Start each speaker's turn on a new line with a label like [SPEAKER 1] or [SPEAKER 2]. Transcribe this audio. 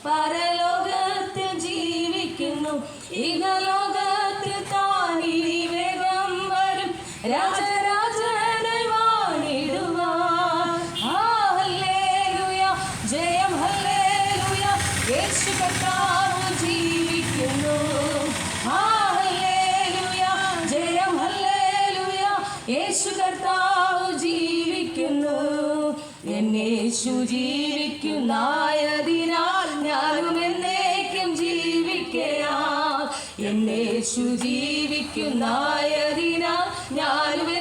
[SPEAKER 1] പരലോകത്തിൽ ജീവിക്കുന്നു, ഇഹലോകത്തിൽ താനീ വേഗം വരും, രാജരാജനായി വാണിടുവാൻ. ഹല്ലേലൂയ, ജയം ഹല്ലേലൂയ, യേശു കർത്താവ് ജീവിക്കുന്നു. ഹല്ലേലൂയ, ജയം ഹല്ലേലൂയ, യേശു കർത്താവ് ജീവിക്കുന്നു. എന്നേശു ജീവിക്കുന്നായതിനാൽ ഞാനും എന്നേക്കും ജീവിക്കയാം. എന്നേശു ജീവിക്കുന്നായതിനാൽ ഞാനും